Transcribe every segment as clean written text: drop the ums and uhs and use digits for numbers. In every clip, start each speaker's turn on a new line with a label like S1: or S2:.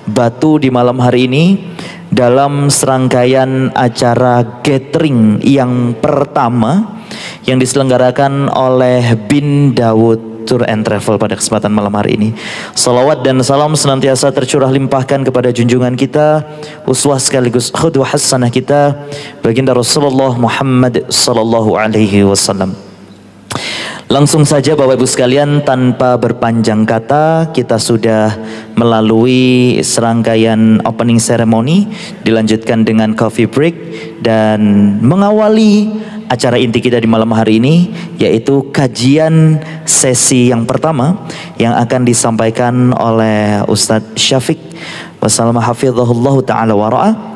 S1: Batu di malam hari ini dalam serangkaian acara gathering yang pertama yang diselenggarakan oleh Bin Dawud Tour and Travel pada kesempatan malam hari ini. Salawat dan salam senantiasa tercurah limpahkan kepada junjungan kita, uswah sekaligus qudwah hasanah kita, baginda Rasulullah Muhammad sallallahu alaihi wasallam. Langsung saja Bapak Ibu sekalian, tanpa berpanjang kata, kita sudah melalui serangkaian opening ceremony, dilanjutkan dengan coffee break, dan mengawali acara inti kita di malam hari ini, yaitu kajian sesi yang pertama yang akan disampaikan oleh Ustadz Syafiq Wasallam hafizahullah ta'ala wara'ah,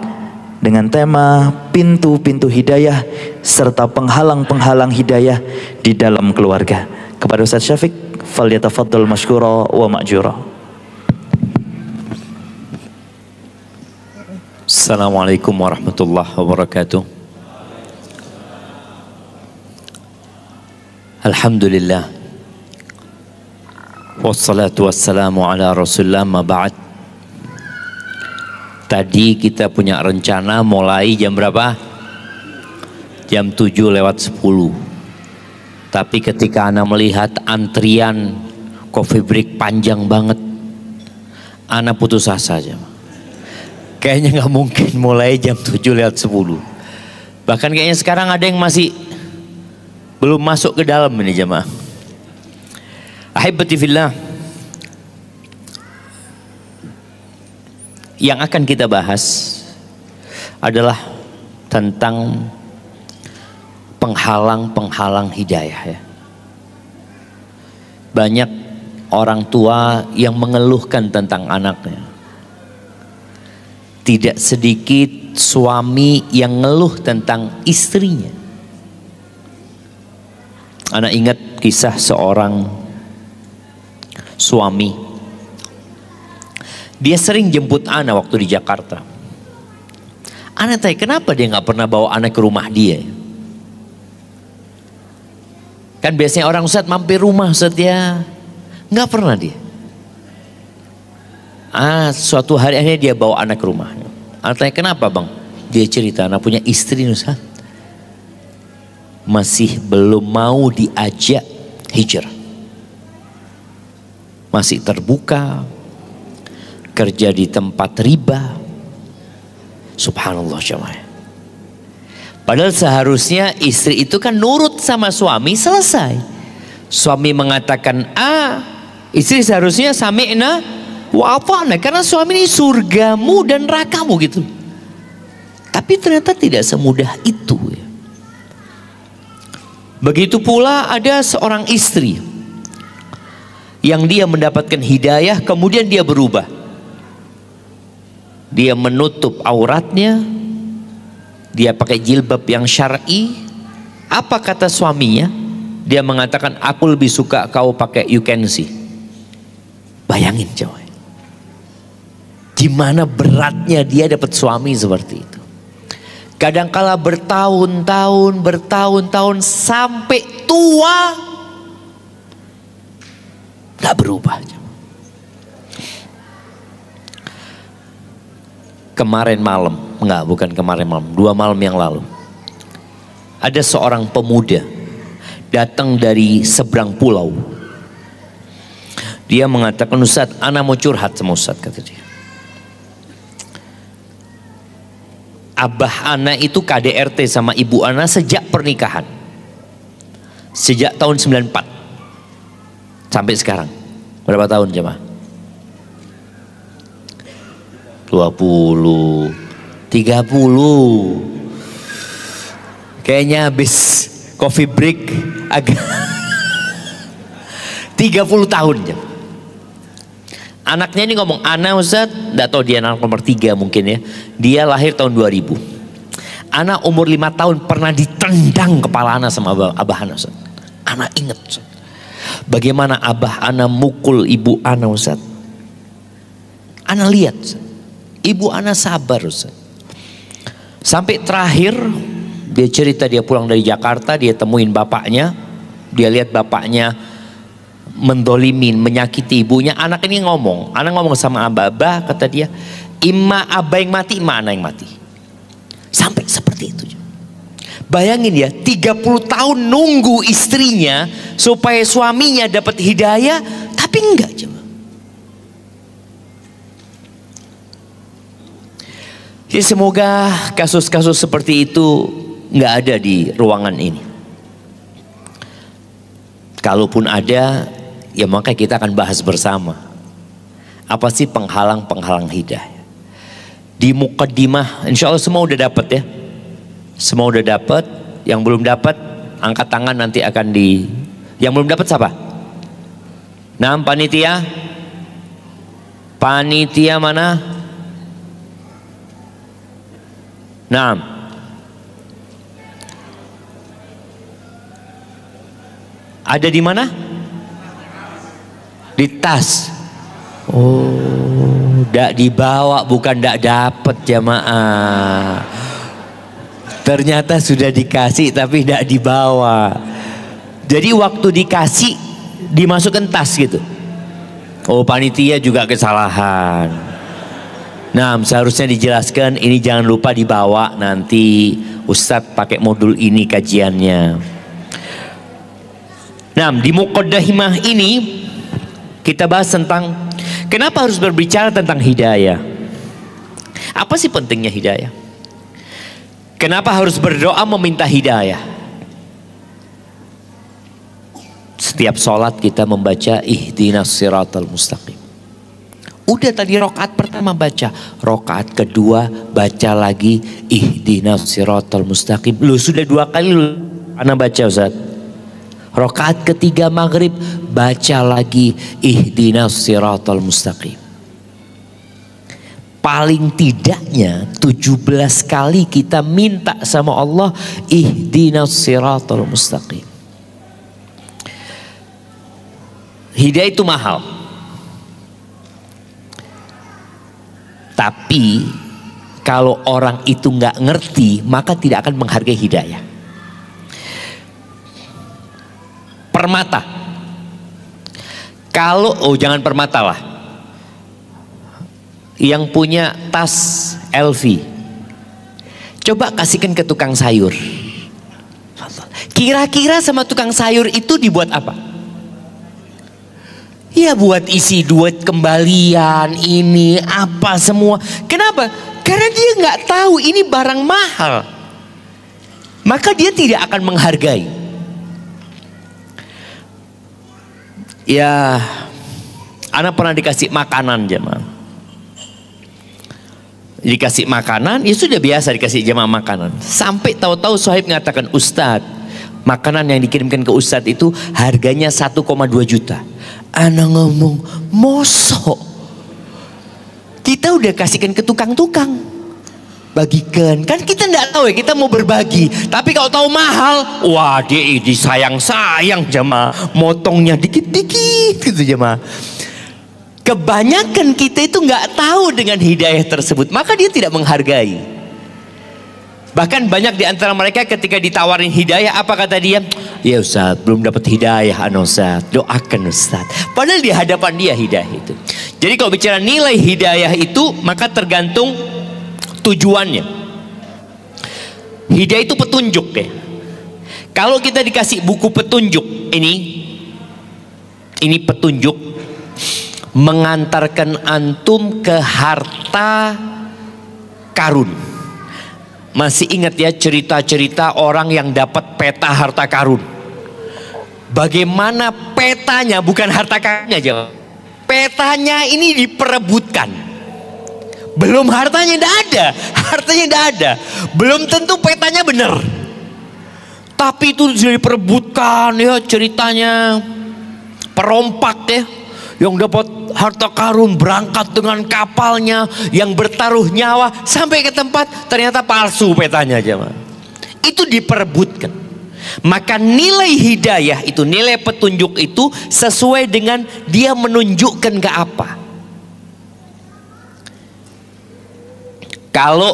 S1: dengan tema pintu-pintu hidayah serta penghalang-penghalang hidayah di dalam keluarga. Kepada Ustaz Syafiq, falyatafaddal masykura wa ma'jura.
S2: Assalamualaikum warahmatullahi wabarakatuh. Alhamdulillah, wassalatu wassalamu ala rasulillah, ma ba'd. Tadi kita punya rencana mulai jam berapa? Jam 7:10. Tapi ketika Ana melihat antrian coffee break panjang banget, Ana putus asa aja. Kayaknya nggak mungkin mulai jam 7:10. Bahkan kayaknya sekarang ada yang masih belum masuk ke dalam ini jemaah. Ahibati fillah, yang akan kita bahas adalah tentang penghalang-penghalang hidayah ya. Banyak orang tua yang mengeluhkan tentang anaknya. Tidak sedikit suami yang ngeluh tentang istrinya. Anak ingat kisah seorang suami. Dia sering jemput Ana waktu di Jakarta. Ana tanya, kenapa dia nggak pernah bawa Ana ke rumah dia? Kan biasanya orang Ustaz mampir rumah Ustaz ya. Nggak pernah dia. Suatu hari akhirnya dia bawa Ana ke rumah. Ana tanya, kenapa bang? Dia cerita, Ana punya istri Ustaz, masih belum mau diajak hijrah. Masih terbuka, kerja di tempat riba. Subhanallah jemaah. Padahal seharusnya istri itu kan nurut sama suami, selesai. Suami mengatakan A, istri seharusnya sami'na wa ata'na, karena suami ini surgamu dan nerakamu gitu. Tapi ternyata tidak semudah itu ya. Begitu pula ada seorang istri yang dia mendapatkan hidayah, kemudian dia berubah. Dia menutup auratnya, dia pakai jilbab yang syar'i. Apa kata suaminya? Dia mengatakan, aku lebih suka kau pakai you can see. Bayangin coba, gimana beratnya dia dapat suami seperti itu. Kadangkala bertahun-tahun sampai tua gak berubah. Kemarin malam, bukan kemarin malam, 2 malam yang lalu, ada seorang pemuda datang dari seberang pulau. Dia mengatakan, Ustaz, Ana mau curhat sama Ustaz, kata dia. Abah Ana itu KDRT sama ibu Ana sejak pernikahan, sejak tahun 94 sampai sekarang. Berapa tahun jemaah? 20, 30. Kayaknya habis coffee break agak 30 tahun jam. Anaknya ini ngomong, Ana Ustaz, enggak tahu dia anak nomor 3 mungkin ya. Dia lahir tahun 2000. Ana umur 5 tahun pernah ditendang kepala Ana sama Abah Ana Ustaz. Ana ingat Ustaz, bagaimana Abah Ana mukul ibu Ana Ustaz. Ana lihat Ustaz, ibu Ana sabar Ustaz. Sampai terakhir dia cerita, dia pulang dari Jakarta, dia temuin bapaknya, dia lihat bapaknya mendolimin, menyakiti ibunya. Anak ini ngomong sama abah, kata dia, imma abah yang mati, imma anak yang mati. Sampai seperti itu. Bayangin ya, 30 tahun nunggu istrinya supaya suaminya dapat hidayah, tapi enggak coba. Ya, semoga kasus-kasus seperti itu enggak ada di ruangan ini. Kalaupun ada, ya maka kita akan bahas bersama. Apa sih penghalang-penghalang hidayah? Di muqaddimah, insya Allah semua udah dapat ya. Semua udah dapat. Yang belum dapat, angkat tangan, nanti akan di. Yang belum dapat siapa? Nah, panitia. Panitia mana? Nah. Ada di mana? Di tas. Oh, ndak dibawa, bukan ndak dapat jamaah. Ternyata sudah dikasih tapi ndak dibawa. Jadi waktu dikasih dimasukkan tas gitu. Oh, panitia juga kesalahan. Nah, seharusnya dijelaskan ini jangan lupa dibawa, nanti Ustadz pakai modul ini kajiannya. Nah, di muqaddimah ini kita bahas tentang kenapa harus berbicara tentang hidayah. Apa sih pentingnya hidayah? Kenapa harus berdoa meminta hidayah? Setiap sholat kita membaca ihdinas siratal mustaqim. Udah tadi rokaat pertama baca, rokaat kedua baca lagi ihdinas siratal mustaqim. Lu sudah 2 kali lu anak baca Ustaz. Rokaat ketiga maghrib baca lagi ihdinas siratal mustaqim. Paling tidaknya 17 kali kita minta sama Allah ihdinas siratal mustaqim. Hidayah itu mahal. Tapi kalau orang itu nggak ngerti, maka tidak akan menghargai hidayah. Permata. Kalau, jangan permata lah. Yang punya tas LV, coba kasihkan ke tukang sayur. Kira-kira sama tukang sayur itu dibuat apa? Ya buat isi duit kembalian, ini apa semua. Kenapa? Karena dia nggak tahu ini barang mahal. Maka dia tidak akan menghargai. Ya, anak pernah dikasih makanan jemaah. Dikasih makanan, ya sudah biasa dikasih jemaah makanan. Sampai tahu-tahu Sohaib mengatakan, Ustadz, makanan yang dikirimkan ke Ustadz itu harganya 1,2 juta. Anak ngomong, mosok. Kita udah kasihkan ke tukang-tukang, bagikan. Kan kita nggak tahu ya, kita mau berbagi. Tapi kalau tahu mahal, wah dia disayang-sayang jemaah, motongnya dikit-dikit gitu jemaah. Kebanyakan kita itu nggak tahu dengan hidayah tersebut, maka dia tidak menghargai. Bahkan banyak di antara mereka ketika ditawarin hidayah, apa kata dia? Ya Ustaz, belum dapat hidayah Ustaz, doakan Ustaz. Padahal di hadapan dia hidayah itu. Jadi kalau bicara nilai hidayah itu, maka tergantung tujuannya. Hidayah itu petunjuk ya. Kalau kita dikasih buku petunjuk, ini petunjuk mengantarkan antum ke harta karun. Masih ingat ya cerita-cerita orang yang dapat peta harta karun? Bagaimana petanya, bukan harta karunnya aja. Petanya ini diperebutkan. Belum hartanya tidak ada, hartanya tidak ada. Belum tentu petanya benar. Tapi itu sudah diperebutkan ya ceritanya. Perompak ya. Yang dapat harta karun berangkat dengan kapalnya yang bertaruh nyawa sampai ke tempat ternyata palsu petanya aja. Itu diperebutkan. Maka nilai hidayah itu, nilai petunjuk itu sesuai dengan dia menunjukkan ke apa. Kalau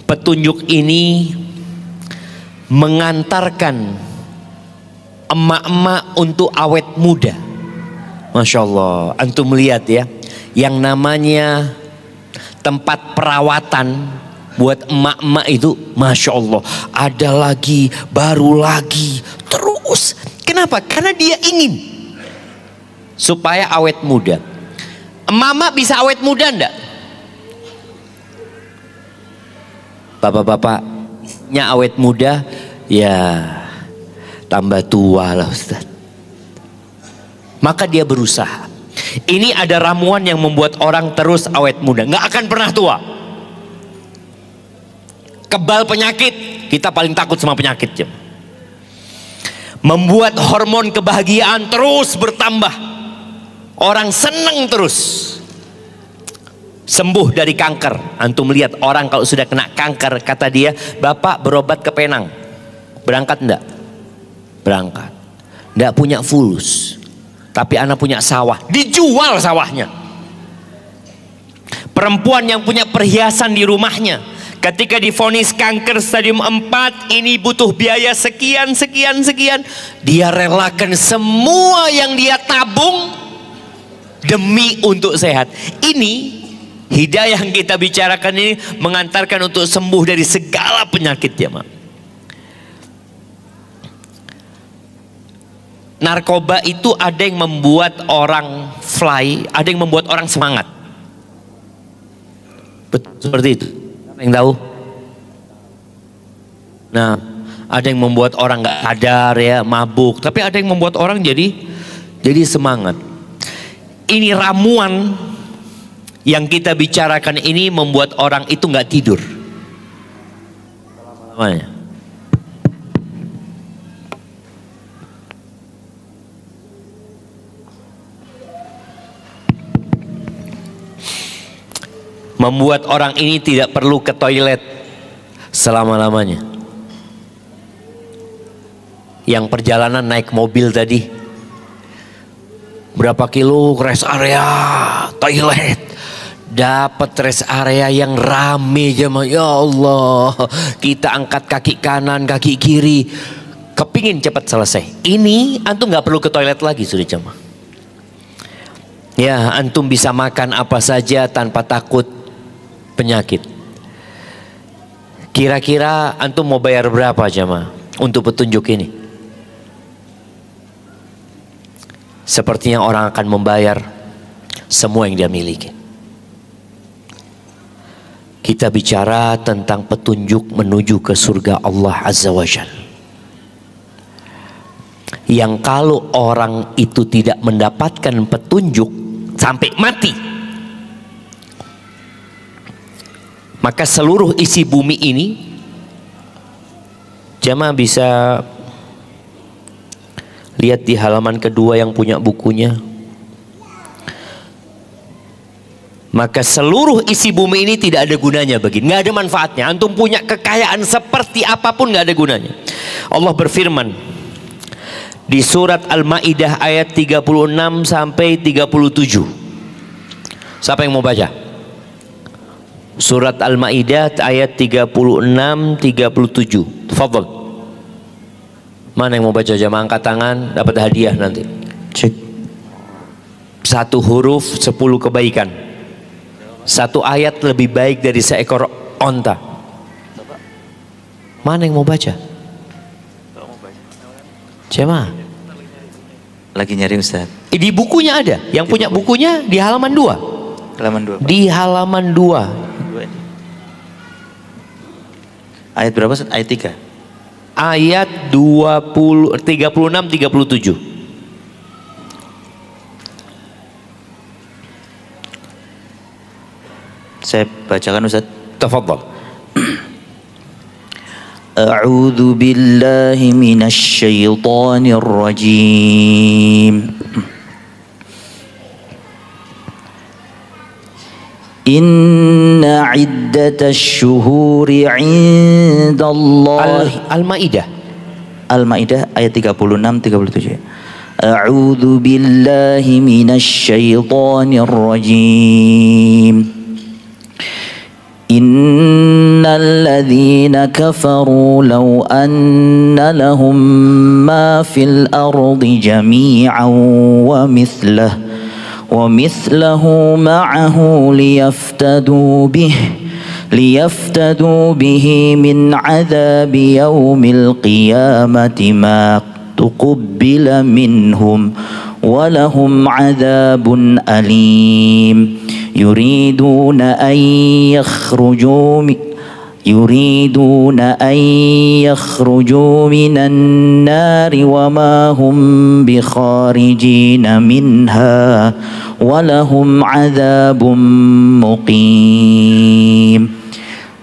S2: petunjuk ini mengantarkan emak-emak untuk awet muda. Masya Allah, antum lihat ya, yang namanya tempat perawatan buat emak-emak itu, Masya Allah, ada lagi, baru lagi, terus. Kenapa? Karena dia ingin supaya awet muda. Emak-emak bisa awet muda enggak? Bapak-bapaknya awet muda, ya tambah tua lah Ustaz. Maka dia berusaha. Ini ada ramuan yang membuat orang terus awet muda, nggak akan pernah tua. Kebal penyakit, kita paling takut sama penyakit. Membuat hormon kebahagiaan terus bertambah, orang seneng terus. Sembuh dari kanker. Antum lihat orang kalau sudah kena kanker, kata dia, bapak berobat ke Penang, berangkat enggak? Berangkat. Enggak punya fulus, tapi anak punya sawah, dijual sawahnya. Perempuan yang punya perhiasan di rumahnya, ketika divonis kanker stadium 4, ini butuh biaya sekian, dia relakan semua yang dia tabung demi untuk sehat. Ini hidayah yang kita bicarakan ini mengantarkan untuk sembuh dari segala penyakit ya, Mak. Narkoba itu ada yang membuat orang fly, ada yang membuat orang semangat. Betul seperti itu. Siapa yang tahu? Nah, ada yang membuat orang nggak sadar ya, mabuk. Tapi ada yang membuat orang jadi semangat. Ini ramuan yang kita bicarakan ini membuat orang itu nggak tidur. Namanya. Membuat orang ini tidak perlu ke toilet selama-lamanya. Yang perjalanan naik mobil tadi, berapa kilo rest area toilet, dapat rest area yang rame jemaah. Ya Allah, kita angkat kaki kanan, kaki kiri, kepingin cepat selesai. Ini antum nggak perlu ke toilet lagi sudah jemaah. Ya, antum bisa makan apa saja tanpa takut penyakit. Kira-kira antum mau bayar berapa jemaah untuk petunjuk ini? Sepertinya orang akan membayar semua yang dia miliki. Kita bicara tentang petunjuk menuju ke surga Allah Azza wa Jalla, yang kalau orang itu tidak mendapatkan petunjuk sampai mati, maka seluruh isi bumi ini, jamaah bisa lihat di halaman kedua yang punya bukunya. Maka seluruh isi bumi ini tidak ada gunanya bagi, nggak ada manfaatnya. Antum punya kekayaan seperti apapun nggak ada gunanya. Allah berfirman di surat Al-Maidah ayat 36 sampai 37. Siapa yang mau baca? Surat Al-Maidah ayat 36 37. Tafadhol. Mana yang mau baca? Jamaah angkat tangan, dapat hadiah nanti. Cek. Satu huruf 10 kebaikan. Satu ayat lebih baik dari seekor onta. Mana yang mau baca? Jamaah
S1: Lagi nyari Ustaz.
S2: di bukunya ada. Yang punya bukunya di halaman 2.
S1: Halaman 2. Pak.
S2: Di halaman 2.
S1: Ayat berapa Ustaz? Ayat 3.
S2: Ayat 36 37.
S1: Saya bacakan Ustaz.
S2: Tafadhal.
S1: A'udzu billahi minasy syaithanir rajim. Inna iddatash syuhuri 'indallahi
S2: Al-Maidah.
S1: Al-Maidah ayat 36 37. A'udzu billahi minasy syaithanir rajim. إن الذين كفروا لو أن لهم ما في الأرض جميعا ومثله معه ليفتدوا به من عذاب يوم القيامة ما تقبل منهم ولهم عذاب أليم يريدون أن يخرجوا من النار وما هم بخارجين منها ولهم عذاب مقيم.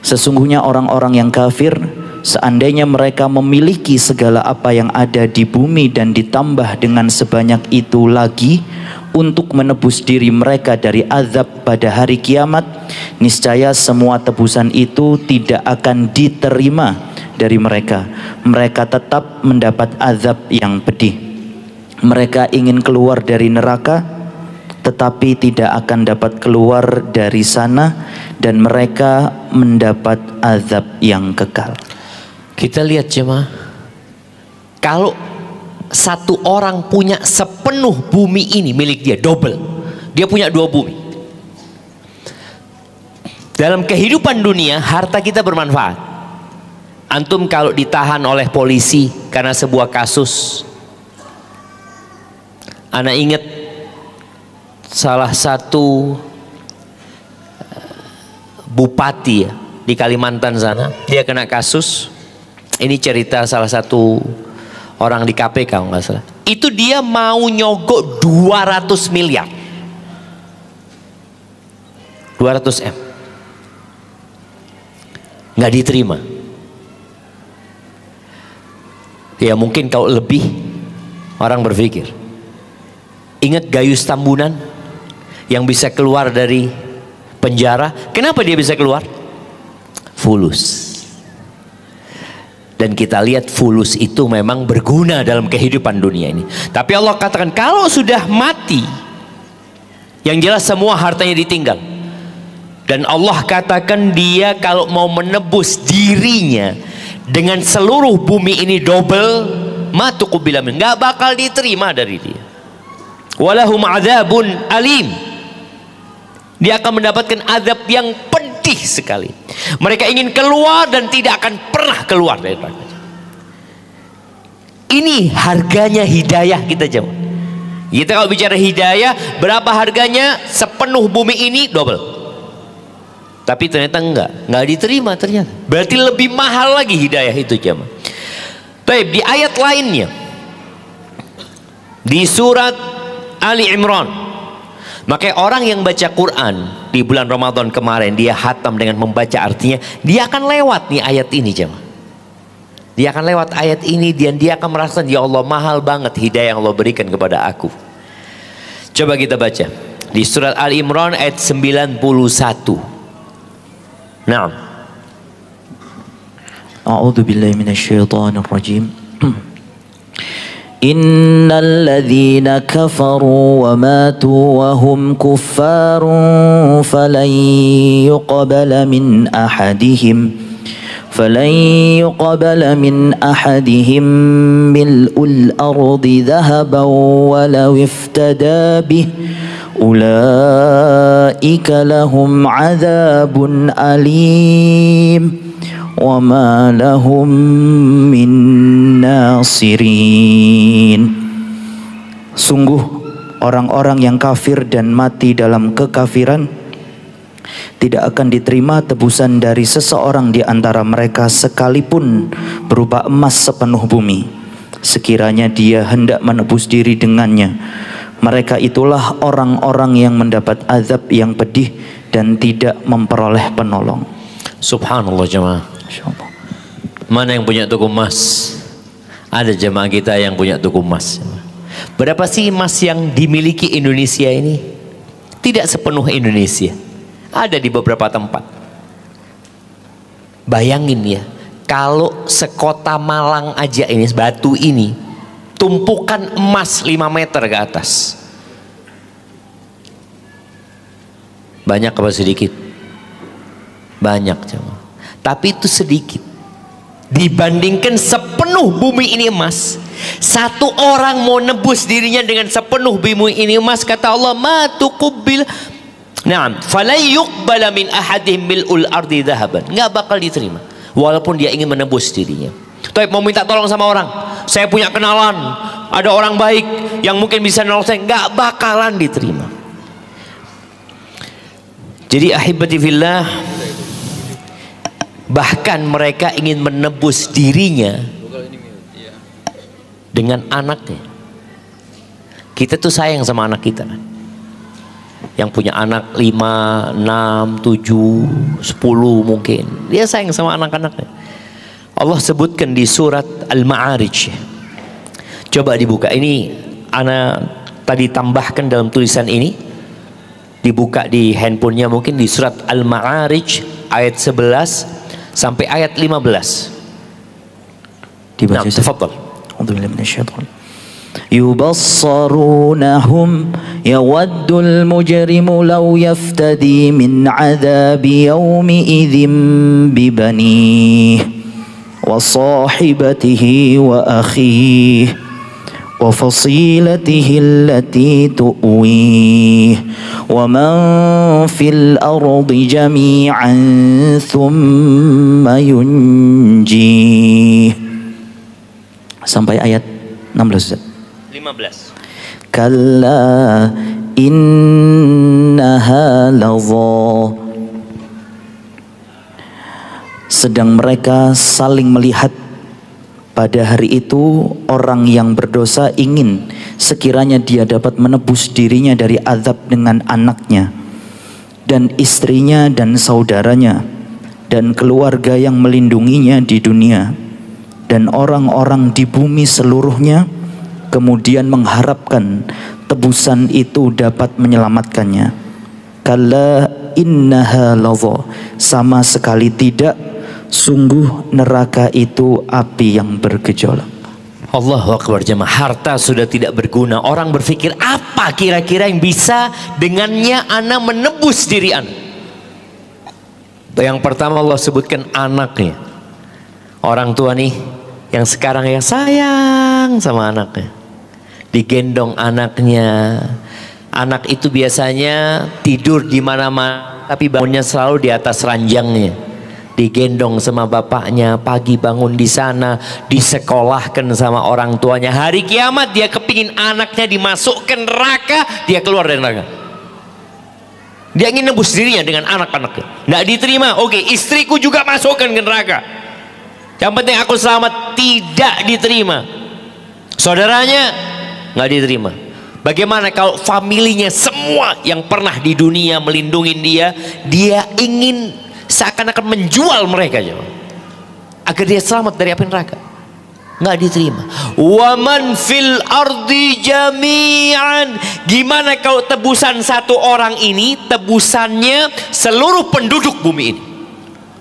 S1: Sesungguhnya orang-orang yang kafir, seandainya mereka memiliki segala apa yang ada di bumi dan ditambah dengan sebanyak itu lagi untuk menebus diri mereka dari azab pada hari kiamat, niscaya semua tebusan itu tidak akan diterima dari mereka. Mereka tetap mendapat azab yang pedih. Mereka ingin keluar dari neraka, tetapi tidak akan dapat keluar dari sana, dan mereka mendapat azab yang kekal.
S2: Kita lihat jemaah, kalau satu orang punya sepenuh bumi ini milik dia, double, dia punya 2 bumi. Dalam kehidupan dunia harta kita bermanfaat. Antum kalau ditahan oleh polisi karena sebuah kasus, ana ingat salah satu bupati ya, di Kalimantan sana, dia kena kasus. Ini cerita salah satu orang di KPK kalau nggak salah. Itu dia mau nyogok 200 miliar. 200 M. Nggak diterima. Ya mungkin kalau lebih, orang berpikir. Ingat Gayus Tambunan yang bisa keluar dari penjara. Kenapa dia bisa keluar? Fulus. Dan kita lihat fulus itu memang berguna dalam kehidupan dunia ini. Tapi Allah katakan kalau sudah mati, yang jelas semua hartanya ditinggal. Dan Allah katakan dia kalau mau menebus dirinya dengan seluruh bumi ini double, matuqubila min, nggak bakal diterima dari dia. Walahum adzabun alim. Dia akan mendapatkan azab yang pedih sekali. Mereka ingin keluar dan tidak akan pernah keluar dari neraka. Ini harganya hidayah kita jemaah. Kita kalau bicara hidayah, berapa harganya? Sepenuh bumi ini double. Tapi ternyata enggak diterima ternyata. Berarti lebih mahal lagi hidayah itu jemaah. Baik, di ayat lainnya, di surat Ali Imran. Makanya orang yang baca Quran di bulan Ramadan kemarin, dia khatam dengan membaca artinya, dia akan lewat nih ayat ini jemaah. Dia akan lewat ayat ini dan dia akan merasakan, ya Allah mahal banget hidayah yang Allah berikan kepada aku. Coba kita baca di surat Al Imran ayat 91. Naam.
S1: A'udzu billahi minasyaitonir rajim. Innal ladzina kafaru wa matu wa hum kuffarun falan yuqbala min ahadihim mil'ul ardi dhahaban walau iftada bih ulaika lahum adzabun alim wa ma lahum min nasirin. Sungguh orang-orang yang kafir dan mati dalam kekafiran tidak akan diterima tebusan dari seseorang di antara mereka sekalipun berupa emas sepenuh bumi, sekiranya dia hendak menebus diri dengannya. Mereka itulah orang-orang yang mendapat azab yang pedih dan tidak memperoleh penolong.
S2: Subhanallah jemaah. Mana yang punya toko emas? Ada jemaah kita yang punya toko emas. Berapa sih emas yang dimiliki Indonesia ini? Tidak sepenuh Indonesia. Ada di beberapa tempat. Bayangin ya, kalau sekota Malang aja ini, batu ini, tumpukan emas 5 meter ke atas. Banyak apa sedikit? Banyak jemaah. Tapi itu sedikit dibandingkan sepenuh bumi ini emas. Satu orang mau nebus dirinya dengan sepenuh bumi ini emas, kata Allah, ma tuqbil, na'am, fala yuqbala min ahadihim mil'ul ardi dhahaban. Enggak bakal diterima walaupun dia ingin menebus dirinya. Tapi mau minta tolong sama orang, saya punya kenalan, ada orang baik yang mungkin bisa nolong saya, enggak bakalan diterima. Jadi ahibati fillah, bahkan mereka ingin menebus dirinya dengan anaknya. Kita tuh sayang sama anak kita kan, yang punya anak 5, 6, 7, 10 mungkin, dia sayang sama anak-anaknya. Allah sebutkan di surat Al-Ma'arij. Coba dibuka, ini ana tadi tambahkan dalam tulisan ini, dibuka di handphonenya mungkin, di surat Al-Ma'arij ayat 11 sampai ayat 15.
S1: Dibaca.
S2: Nah, tafadhal.
S1: A'udzubillahi minasyaitonir rajim. يبصرونهم يود المجرم لو يفتدي من عذاب يومئذ ببنيه وصاحبته وأخيه وفصيلته التي تؤويه ومن في الأرض جميعا ثم ينجيه. Sampai ayat 16.
S2: 15.
S1: Kalla innaha ladha. Sedang mereka saling melihat pada hari itu, orang yang berdosa ingin sekiranya dia dapat menebus dirinya dari azab dengan anaknya dan istrinya dan saudaranya dan keluarga yang melindunginya di dunia dan orang-orang di bumi seluruhnya, kemudian mengharapkan tebusan itu dapat menyelamatkannya. Kalla innaha ladha, sama sekali tidak, sungguh neraka itu api yang bergejolak.
S2: Allahu Akbar jemaah. Harta sudah tidak berguna. Orang berpikir, apa kira-kira yang bisa dengannya ana menebus diri ana? Yang pertama Allah sebutkan anaknya. Orang tua nih yang sekarang ya sayang sama anaknya, digendong anaknya. Anak itu biasanya tidur di mana-mana, tapi bangunnya selalu di atas ranjangnya. Digendong sama bapaknya, pagi bangun di sana, disekolahkan sama orang tuanya. Hari kiamat dia kepingin anaknya dimasukkan neraka, dia keluar dari neraka. Dia ingin nebus dirinya dengan anak-anaknya, nggak diterima. Oke, istriku juga masukkan ke neraka, yang penting aku selamat, tidak diterima. Saudaranya nggak diterima. Bagaimana kalau familinya semua yang pernah di dunia melindungi dia, dia ingin seakan-akan menjual mereka agar dia selamat dari api neraka, nggak diterima. Waman fil ardi jami'an. Gimana kalau tebusan satu orang ini tebusannya seluruh penduduk bumi ini,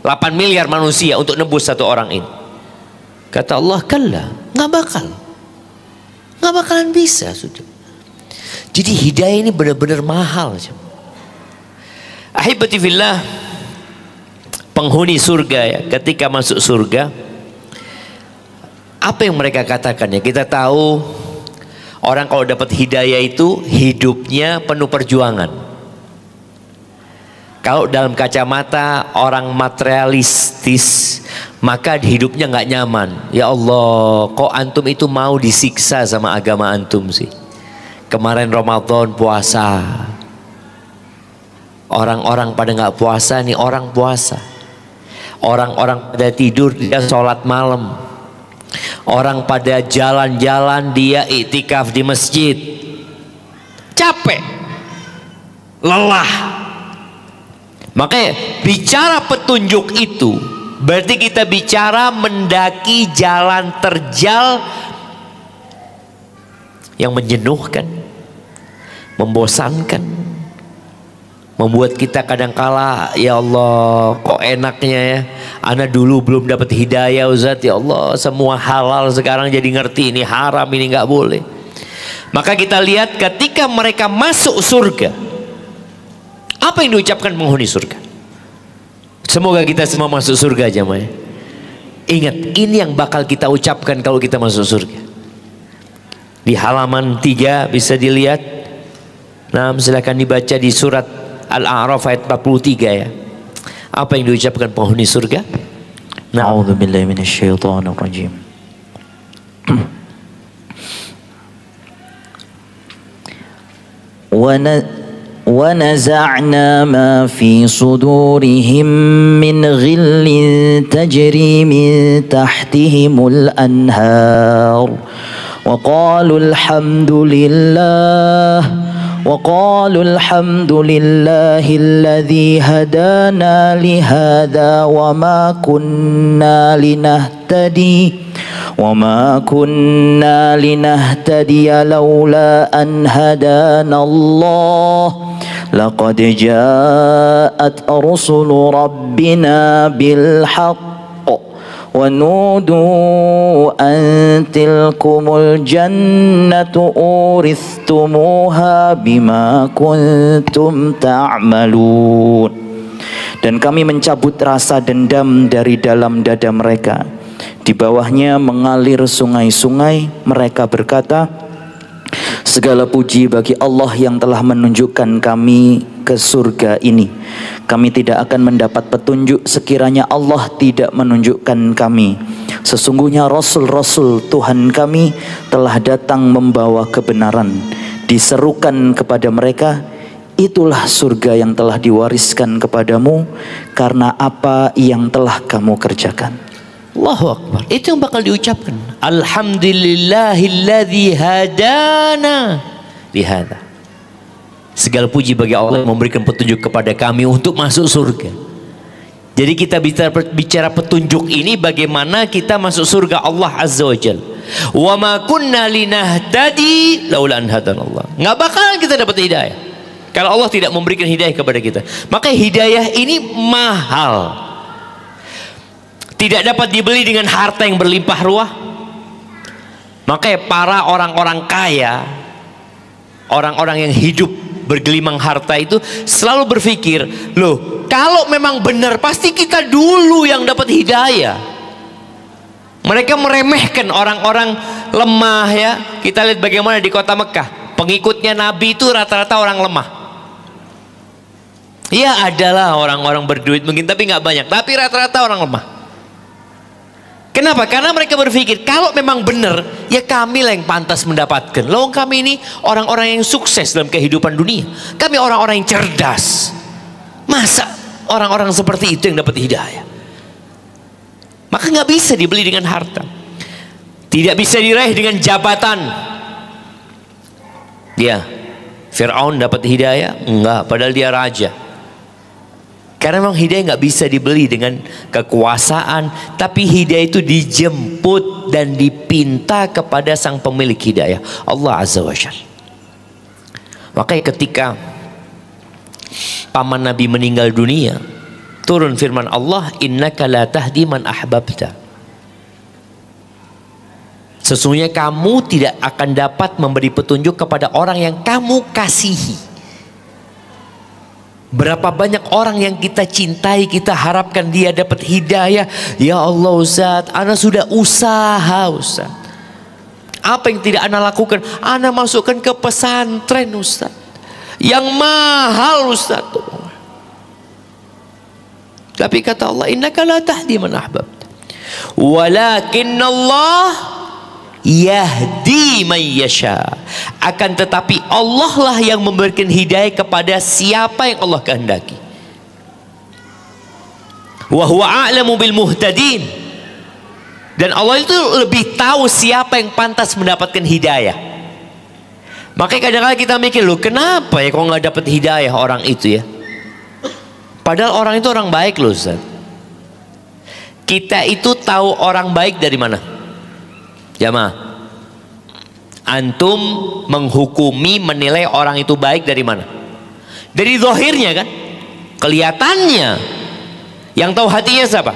S2: 8 miliar manusia untuk nebus satu orang ini? Kata Allah, kalla, nggak bakalan bisa. Sudah. Jadi hidayah ini benar-benar mahal. Ahibati fillah, penghuni surga ya, ketika masuk surga, apa yang mereka katakan ya? Kita tahu orang kalau dapat hidayah itu hidupnya penuh perjuangan. Kalau dalam kacamata orang materialistis, maka hidupnya nggak nyaman. Ya Allah, kok antum itu mau disiksa sama agama antum sih? Kemarin Ramadan puasa, orang-orang pada nggak puasa, nih orang puasa. Orang-orang pada tidur, dia sholat malam. Orang pada jalan-jalan, dia iktikaf di masjid. Capek, lelah. Makanya bicara petunjuk itu berarti kita bicara mendaki jalan terjal yang menjenuhkan, membosankan, membuat kita kadangkala, ya Allah, kok enaknya ya, ana dulu belum dapat hidayah Ustaz, ya Allah, semua halal sekarang jadi ngerti ini haram, ini nggak boleh. Maka kita lihat ketika mereka masuk surga, apa yang diucapkan penghuni surga? Semoga kita semua masuk surga jamaah. Ingat, ini yang bakal kita ucapkan kalau kita masuk surga. Di halaman 3 bisa dilihat. Nah, silakan dibaca di surat Al-A'raf ayat 43 ya. Apa yang diucapkan penghuni surga?
S1: A'udzubillahi minasyaitonir rajim. ونزعنا ما في صدورهم من غل تجري من تحتهم الأنهار وقالوا الحمد لله الذي هدانا لهذا وما كنا لنهتدي لولا أن هدانا الله لقد جاءت رسل ربنا بالحق ونودوا أن تلكم الجنة أورثتموها بما كنتم تعملون. Dan kami mencabut rasa dendam dari dalam dada mereka. Di bawahnya mengalir sungai-sungai. Mereka berkata, segala puji bagi Allah yang telah menunjukkan kami ke surga ini. Kami tidak akan mendapat petunjuk sekiranya Allah tidak menunjukkan kami. Sesungguhnya Rasul-Rasul Tuhan kami telah datang membawa kebenaran. Diserukan kepada mereka, itulah surga yang telah diwariskan kepadamu karena apa yang telah kamu kerjakan.
S2: Allahu Akbar. Itu yang bakal diucapkan. Alhamdulillahilladzi hadana lihada. Segala puji bagi Allah yang memberikan petunjuk kepada kami untuk masuk surga. Jadi kita bicara petunjuk ini bagaimana kita masuk surga Allah Azza wa Jalla. Wa ma kunna linahtadi laula an hadanallah. Enggak bakalan kita dapat hidayah kalau Allah tidak memberikan hidayah kepada kita. Maka hidayah ini mahal. Tidak dapat dibeli dengan harta yang berlimpah ruah. Makanya para orang-orang kaya, orang-orang yang hidup bergelimang harta itu selalu berpikir, loh kalau memang benar pasti kita dulu yang dapat hidayah. Mereka meremehkan orang-orang lemah ya. Kita lihat bagaimana di kota Mekah, pengikutnya Nabi itu rata-rata orang lemah. Ya adalah orang-orang berduit mungkin tapi nggak banyak, tapi rata-rata orang lemah. Kenapa? Karena mereka berpikir kalau memang benar ya kami lah yang pantas mendapatkan. Loh kami ini orang-orang yang sukses dalam kehidupan dunia. Kami orang-orang yang cerdas. Masa orang-orang seperti itu yang dapat hidayah? Maka nggak bisa dibeli dengan harta. Tidak bisa diraih dengan jabatan. Dia Fir'aun dapat hidayah? Enggak, padahal dia raja. Karena memang hidayah nggak bisa dibeli dengan kekuasaan, tapi hidayah itu dijemput dan dipinta kepada sang pemilik hidayah, Allah Azza wa Jalla. Makanya ketika paman Nabi meninggal dunia, turun firman Allah, innaka la tahdi man ahbabta. Sesungguhnya kamu tidak akan dapat memberi petunjuk kepada orang yang kamu kasihi. Berapa banyak orang yang kita cintai, kita harapkan dia dapat hidayah. Ya Allah Ustaz, ana sudah usaha Ustaz. Apa yang tidak ana lakukan? Ana masukkan ke pesantren Ustaz, yang mahal Ustaz. Tapi kata Allah, innaka la tahdi man ahbabta, walakinna Allah yahdi man yasha. Akan tetapi Allah lah yang memberikan hidayah kepada siapa yang Allah kehendaki. Wa huwa a'lamu bil muhtadin. Dan Allah itu lebih tahu siapa yang pantas mendapatkan hidayah. Makanya kadang-kadang kita mikir, loh kenapa ya kok nggak dapat hidayah orang itu ya? Padahal orang itu orang baik loh Ustaz. Kita itu tahu orang baik dari mana? Jamaah, antum menghukumi, menilai orang itu baik dari mana? Dari zahirnya kan, kelihatannya. Yang tahu hatinya siapa?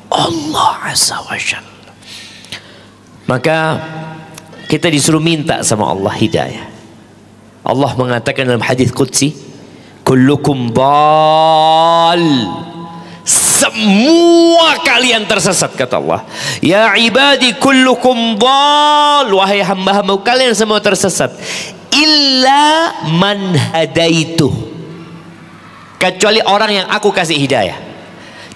S2: Allah Azza wa Jalla. Maka kita disuruh minta sama Allah hidayah. Allah mengatakan dalam hadis qudsi, kullukum dhal, semua kalian tersesat, kata Allah. Ya ibadi kullukum dhal, wahai hamba-hamba kalian semua tersesat, illa man hadaitu, kecuali orang yang aku kasih hidayah.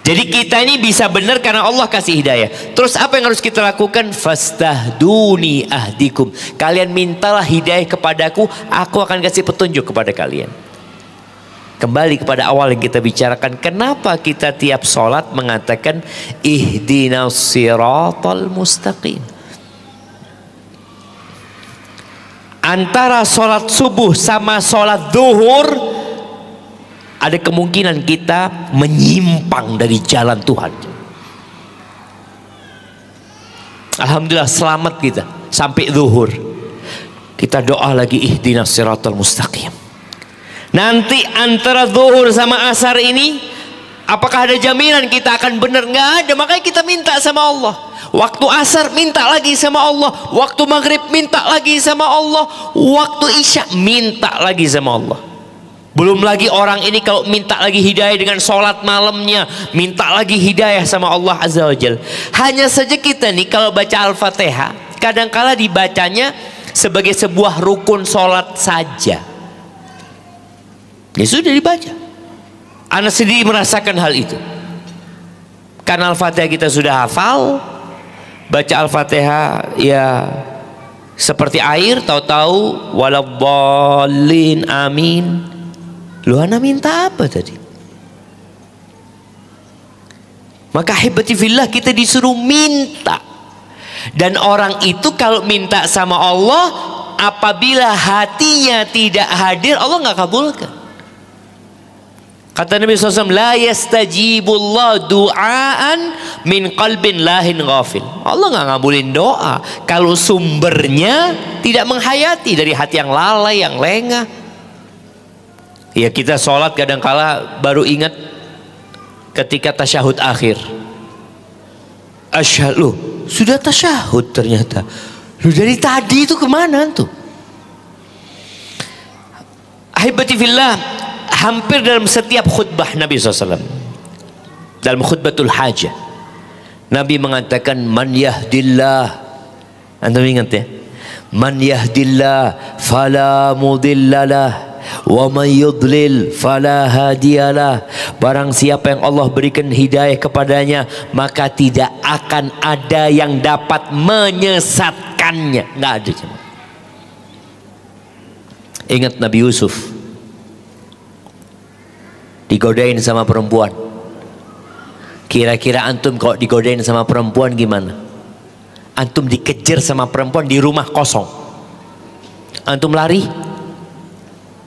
S2: Jadi kita ini bisa benar karena Allah kasih hidayah. Terus apa yang harus kita lakukan? Fastahduni ahdikum, kalian mintalah hidayah kepadaku, aku akan kasih petunjuk kepada kalian. Kembali kepada awal yang kita bicarakan, kenapa kita tiap sholat mengatakan ihdinas siratal mustaqim. Antara sholat subuh sama sholat zuhur ada kemungkinan kita menyimpang dari jalan Tuhan. Alhamdulillah selamat kita sampai zuhur. Kita doa lagi ihdinas siratal mustaqim. Nanti antara zuhur sama asar ini, apakah ada jaminan kita akan benar? Nggak ada. Makanya kita minta sama Allah. Waktu asar minta lagi sama Allah. Waktu maghrib minta lagi sama Allah. Waktu isya minta lagi sama Allah. Belum lagi orang ini kalau minta lagi hidayah dengan sholat malamnya, minta lagi hidayah sama Allah Azza wa Jalla. Hanya saja kita nih kalau baca Al-Fatihah, kadangkala dibacanya sebagai sebuah rukun sholat saja. Ya sudah dibaca. Anak sendiri merasakan hal itu. Karena Al-Fatihah kita sudah hafal, baca Al-Fatihah ya seperti air, tahu-tahu waladdallin amin. Lu ana minta apa tadi? Maka hibati fillah, kita disuruh minta. Dan orang itu kalau minta sama Allah, apabila hatinya tidak hadir, Allah nggak kabulkan. Kata Nabi SAW, la yastajibullah du'aan min qalbin lahin ghafil. Allah nggak ngabulin doa kalau sumbernya tidak menghayati, dari hati yang lalai, yang lengah. Ya kita sholat kadangkala baru ingat ketika tasyahud akhir. Asyhadu, sudah tasyahud ternyata. Lu dari tadi itu kemana tuh? Ahibati fillah, hampir dalam setiap khutbah Nabi SAW, dalam khutbatul hajah, Nabi mengatakan man yahdillah. Anda ingat ya? Man yahdillah fala mudhillalah wa man yudlil fala hadiyalah. Barang siapa yang Allah berikan hidayah kepadanya, maka tidak akan ada yang dapat menyesatkannya. Nggak ada. Ingat Nabi Yusuf digodain sama perempuan. Kira-kira antum kalau digodain sama perempuan gimana? Antum dikejar sama perempuan di rumah kosong, antum lari?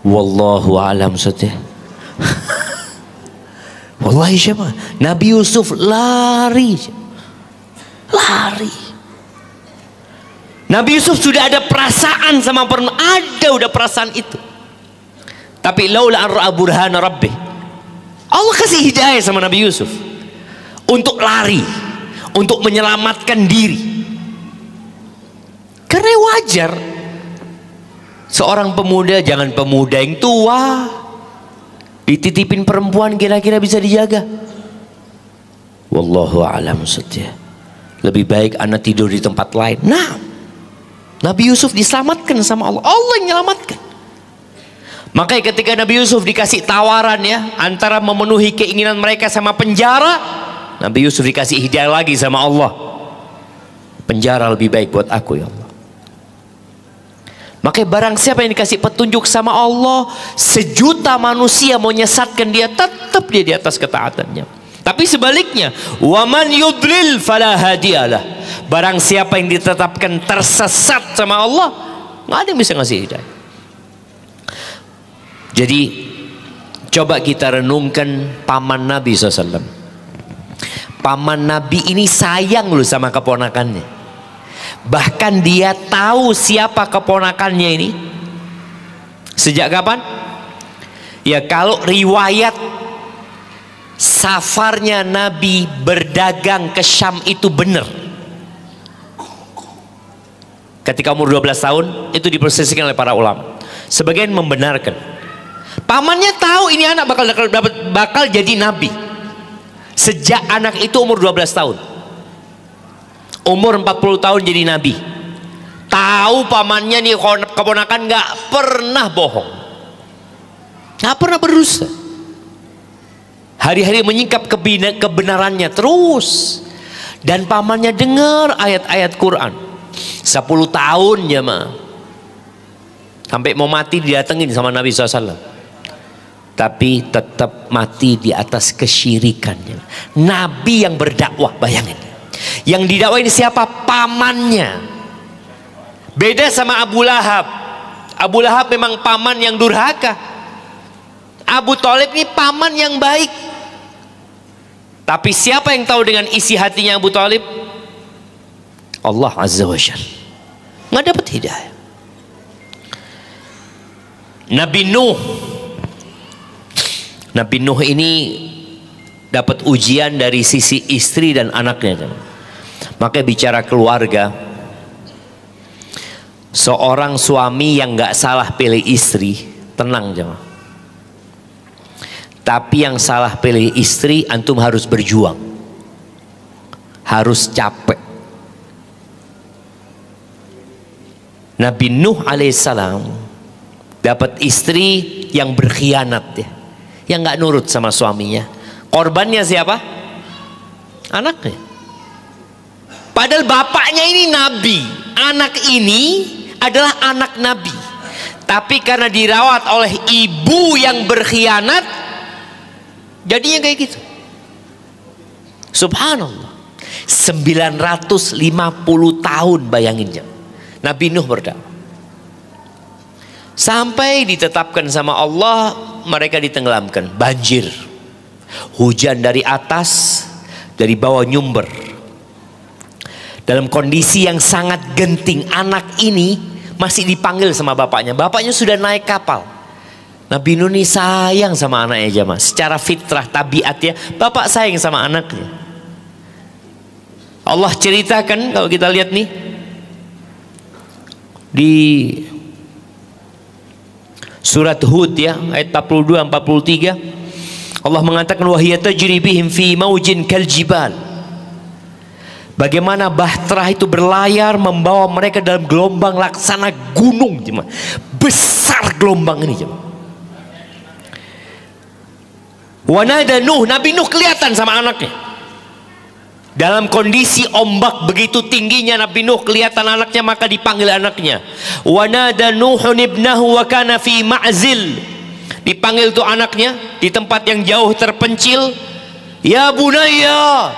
S2: Wallahu alam saja. Wallahi siapa? Nabi Yusuf lari. Nabi Yusuf sudah ada perasaan sama perempuan, ada udah perasaan itu. Tapi laula an ra'a burhana rabbih, Allah kasih hidayah sama Nabi Yusuf untuk lari, untuk menyelamatkan diri. Karena wajar seorang pemuda, jangan pemuda yang tua, dititipin perempuan kira-kira bisa dijaga. Wallahu a'lam saja. Lebih baik anak tidur di tempat lain. Nah, Nabi Yusuf diselamatkan sama Allah. Allah yang menyelamatkan. Makanya ketika Nabi Yusuf dikasih tawaran ya, antara memenuhi keinginan mereka sama penjara, Nabi Yusuf dikasih hidayah lagi sama Allah. Penjara lebih baik buat aku ya Allah. Makanya barang siapa yang dikasih petunjuk sama Allah, sejuta manusia mau nyesatkan dia, tetap dia di atas ketaatannya. Tapi sebaliknya, waman yudlil fala hadiyalah. Barang siapa yang ditetapkan tersesat sama Allah, nggak ada yang bisa ngasih hidayah. Jadi coba kita renungkan paman Nabi SAW. Paman Nabi ini sayang loh sama keponakannya. Bahkan dia tahu siapa keponakannya ini. Sejak kapan? Ya kalau riwayat safarnya Nabi berdagang ke Syam itu benar. Ketika umur 12 tahun itu diprosesikan oleh para ulama. Sebagian membenarkan. Pamannya tahu ini anak bakal jadi nabi. Sejak anak itu umur 12 tahun. Umur 40 tahun jadi nabi. Tahu pamannya nih keponakan, nggak pernah bohong, nggak pernah berdusta. Hari-hari menyingkap kebenarannya terus. Dan pamannya dengar ayat-ayat Quran. 10 tahun jemaah. Sampai mau mati didatengin sama Nabi SAW. Tapi tetap mati di atas kesyirikannya. Nabi yang berdakwah, bayangin. Yang didakwain siapa? Pamannya. Beda sama Abu Lahab. Abu Lahab memang paman yang durhaka. Abu Thalib ini paman yang baik. Tapi siapa yang tahu dengan isi hatinya Abu Thalib? Allah Azza wa Jalla. Nggak dapat hidayah. Nabi Nuh. Nabi Nuh ini dapat ujian dari sisi istri dan anaknya. Makanya bicara keluarga, seorang suami yang nggak salah pilih istri, tenang jemaah. Tapi yang salah pilih istri, antum harus berjuang, harus capek. Nabi Nuh alaihissalam dapat istri yang berkhianat ya, yang nggak nurut sama suaminya. Korbannya siapa? Anaknya. Padahal bapaknya ini nabi, anak ini adalah anak nabi. Tapi karena dirawat oleh ibu yang berkhianat, jadinya kayak gitu. Subhanallah. 950 tahun bayangin jam. Nabi Nuh berdakwah. Sampai ditetapkan sama Allah, mereka ditenggelamkan. Banjir. Hujan dari atas, dari bawah nyumber. Dalam kondisi yang sangat genting, anak ini masih dipanggil sama bapaknya. Bapaknya sudah naik kapal. Nabi Nuh ini sayang sama anaknya jamaah. Secara fitrah, tabiatnya, bapak sayang sama anaknya. Allah ceritakan, kalau kita lihat nih di surat Hud ya, ayat 42-43, Allah mengatakan wahiyya tajri bihim fi maujin kaljibal. Bagaimana bahtera itu berlayar membawa mereka dalam gelombang laksana gunung jemaah. Besar gelombang ini jemaah. Wanada Nuh, Nabi Nuh kelihatan sama anaknya. Dalam kondisi ombak begitu tingginya, Nabi Nuh kelihatan anaknya, maka dipanggil anaknya. Wanada Nuhun ibnahu wa kana fi ma'zil. Dipanggil tuh anaknya di tempat yang jauh terpencil. Ya bunayya,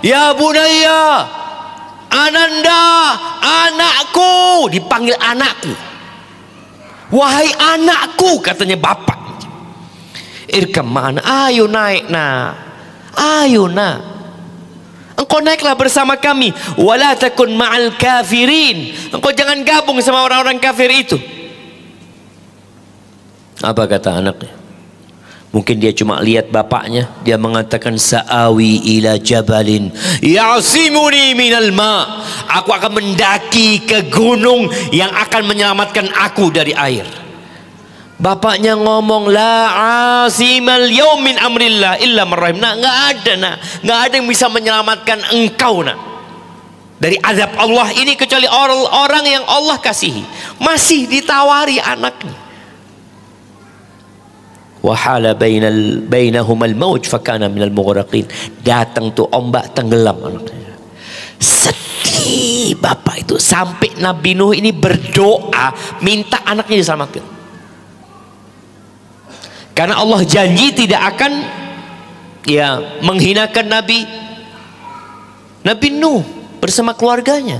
S2: ya bunayya, ananda, anakku. Dipanggil anakku. Wahai anakku, katanya bapak. Irkam ma'ana, ayo naik nak, ayo nak. Engkau naiklah bersama kami. Wala takun ma'al kafirin. Engkau jangan gabung sama orang-orang kafir itu. Apa kata anaknya? Mungkin dia cuma lihat bapaknya. Dia mengatakan sa'awi ila jabalin ya'simuni minal ma. Aku akan mendaki ke gunung yang akan menyelamatkan aku dari air. Bapaknya ngomong la asimal yaumin amrillah illa marrahim. Nah, nggak ada yang bisa menyelamatkan engkau nak dari azab Allah ini kecuali orang yang Allah kasihi. Masih ditawari anaknya. Wahala bainahumal mauj fakana minal mughraqin. Datang tuh ombak, tenggelam anaknya. Sedih bapak itu, sampai Nabi Nuh ini berdoa minta anaknya diselamatkan. Karena Allah janji tidak akan ya menghinakan Nabi Nuh bersama keluarganya.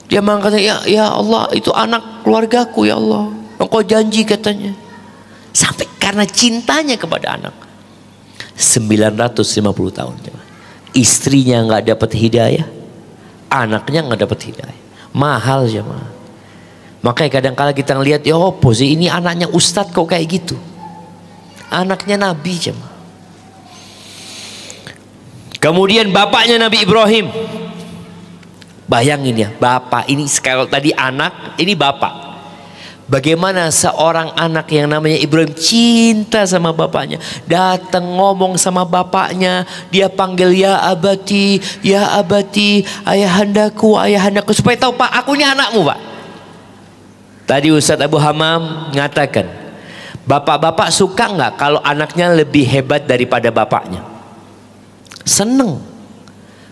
S2: Dia mengatakan ya Allah, itu anak keluargaku ya Allah. Engkau janji katanya. Sampai karena cintanya kepada anak. 950 tahun. Istrinya nggak dapat hidayah, anaknya nggak dapat hidayah. Mahal jemaah. Makanya kadang-kala kita ngelihat ya opo sih ini anaknya ustadz kok kayak gitu. Anaknya Nabi jemaah. Kemudian bapaknya Nabi Ibrahim. Bayangin ya, bapak ini kalau tadi anak, ini bapak. Bagaimana seorang anak yang namanya Ibrahim cinta sama bapaknya, datang ngomong sama bapaknya, dia panggil ya abati, ayahandaku, supaya tahu Pak, aku ini anakmu Pak. Tadi Ustadz Abu Hamam mengatakan, bapak-bapak suka nggak kalau anaknya lebih hebat daripada bapaknya? Seneng.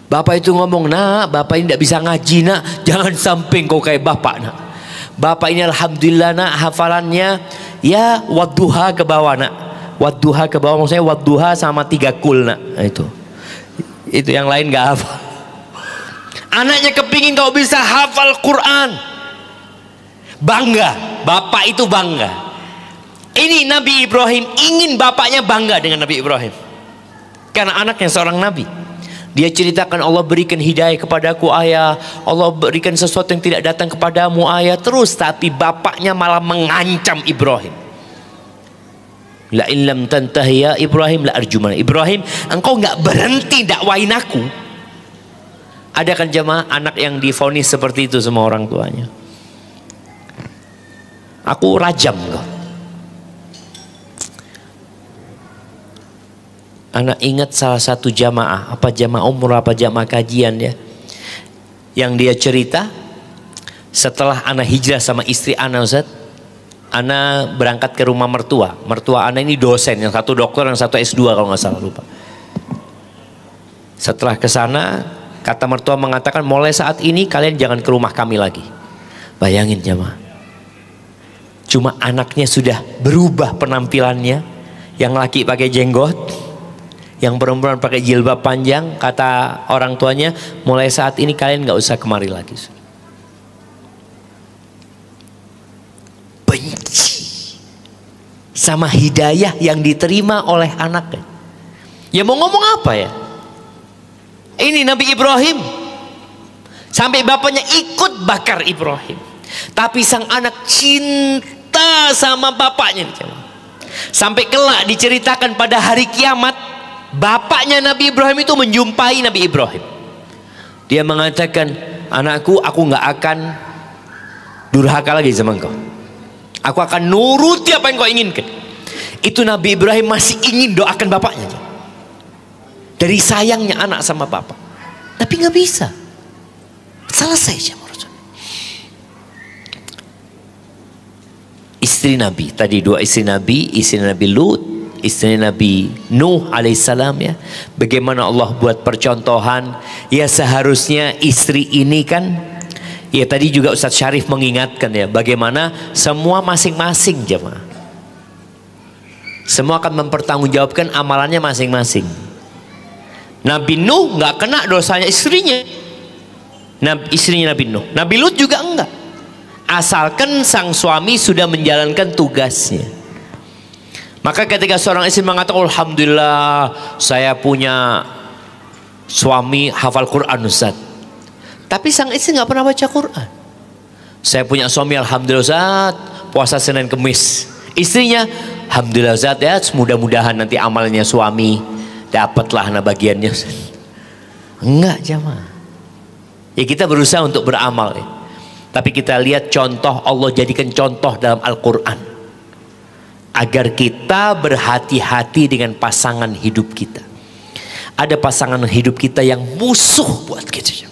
S2: Bapak itu ngomong, nak, bapak ini tidak bisa ngaji nak, jangan sampai kau kayak bapak nak. Bapak ini alhamdulillah nak, hafalannya ya wadduha ke bawah nak. Wadduha ke bawah maksudnya wadduha sama 3 kul nak. Nah, itu yang lain nggak hafal. Anaknya kepingin kau bisa hafal Quran, bangga, bapak itu bangga. Ini Nabi Ibrahim ingin bapaknya bangga dengan Nabi Ibrahim karena anaknya seorang nabi. Dia ceritakan, Allah berikan hidayah kepadaku ayah, Allah berikan sesuatu yang tidak datang kepadamu ayah. Terus tapi bapaknya malah mengancam Ibrahim. La in lam tantahi ya Ibrahim la arjumana. Ibrahim, engkau nggak berhenti dakwain aku. Ada kan jemaah anak yang divonis seperti itu sama orang tuanya? Aku rajam kau. Anak ingat salah satu jamaah, apa jamaah umroh apa jamaah kajian ya, yang dia cerita setelah anak hijrah sama istri anak, Ustaz, anak berangkat ke rumah mertua anak ini dosen, yang satu dokter, yang satu S2 kalau nggak salah, lupa. Setelah ke sana, kata mertua mengatakan, mulai saat ini kalian jangan ke rumah kami lagi. Bayangin jamaah, cuma anaknya sudah berubah penampilannya, yang laki pakai jenggot, yang perempuan pakai jilbab panjang. Kata orang tuanya, mulai saat ini kalian nggak usah kemari lagi. Benci sama hidayah yang diterima oleh anaknya. Ya mau ngomong apa ya? Ini Nabi Ibrahim, sampai bapaknya ikut bakar Ibrahim. Tapi sang anak cinta sama bapaknya. Sampai kelak diceritakan pada hari kiamat, bapaknya Nabi Ibrahim itu menjumpai Nabi Ibrahim. Dia mengatakan, anakku, aku nggak akan durhaka lagi sama engkau. Aku akan nuruti apa yang kau inginkan. Itu Nabi Ibrahim masih ingin doakan bapaknya. Dari sayangnya anak sama bapak. Tapi nggak bisa. Selesai jemaah. Istri Nabi, tadi 2 istri Nabi Lut, istri Nabi Nuh alaihissalam ya. Bagaimana Allah buat percontohan. Ya seharusnya istri ini kan, ya tadi juga Ustadz Syarif mengingatkan ya, bagaimana semua masing-masing jemaah. Semua akan mempertanggungjawabkan amalannya masing-masing. Nabi Nuh nggak kena dosanya istrinya. Istrinya Nabi Nuh. Nabi Lut juga enggak. Asalkan sang suami sudah menjalankan tugasnya. Maka ketika seorang istri mengatakan, alhamdulillah saya punya suami hafal Quran Ustaz. Tapi sang istri nggak pernah baca Quran. Saya punya suami alhamdulillah Ustaz, puasa Senin Kemis. Istrinya, alhamdulillah Ustaz ya, mudah-mudahan nanti amalnya suami dapatlah bagiannya. Enggak jamaah. Ya kita berusaha untuk beramal ya. Tapi kita lihat contoh, Allah jadikan contoh dalam Al-Quran agar kita berhati-hati dengan pasangan hidup kita. Ada pasangan hidup kita yang musuh buat kita,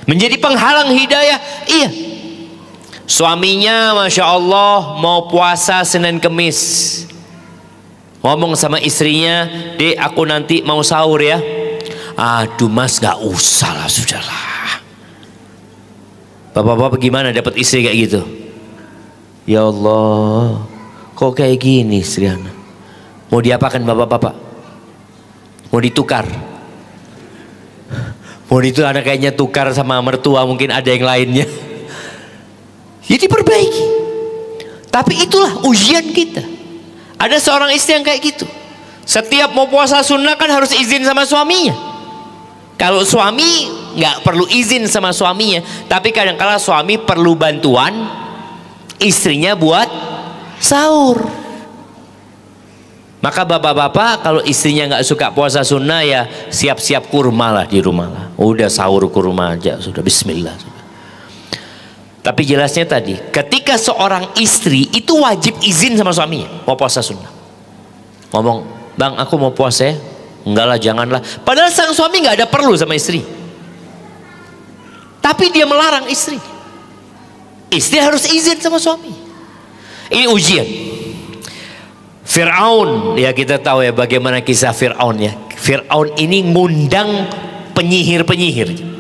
S2: menjadi penghalang hidayah. Iya, suaminya Masya Allah mau puasa Senin Kemis, ngomong sama istrinya, dek aku nanti mau sahur ya. Aduh mas gak usah lah, sudahlah. Bapak-bapak gimana dapat istri kayak gitu? Ya Allah, kok kayak gini istri anak? Mau diapakan bapak-bapak? Mau ditukar? Mau itu anak kayaknya tukar sama mertua, mungkin ada yang lainnya. Jadi perbaiki. Tapi itulah ujian kita. Ada seorang istri yang kayak gitu. Setiap mau puasa sunnah kan harus izin sama suaminya. Kalau suami nggak perlu izin sama suaminya, tapi kadang-kala suami perlu bantuan istrinya buat sahur. Maka bapak-bapak kalau istrinya nggak suka puasa sunnah ya siap-siap kurma lah di rumah lah. Udah sahur kurma aja sudah, bismillah. Tapi jelasnya tadi, ketika seorang istri itu wajib izin sama suaminya mau puasa sunnah. Ngomong, bang aku mau puasa ya. Enggak lah, janganlah. Padahal sang suami nggak ada perlu sama istri, tapi dia melarang istri. Istri harus izin sama suami. Ini ujian. Fir'aun, ya kita tahu ya bagaimana kisah Fir'aun ya. Fir'aun ini ngundang penyihir-penyihir.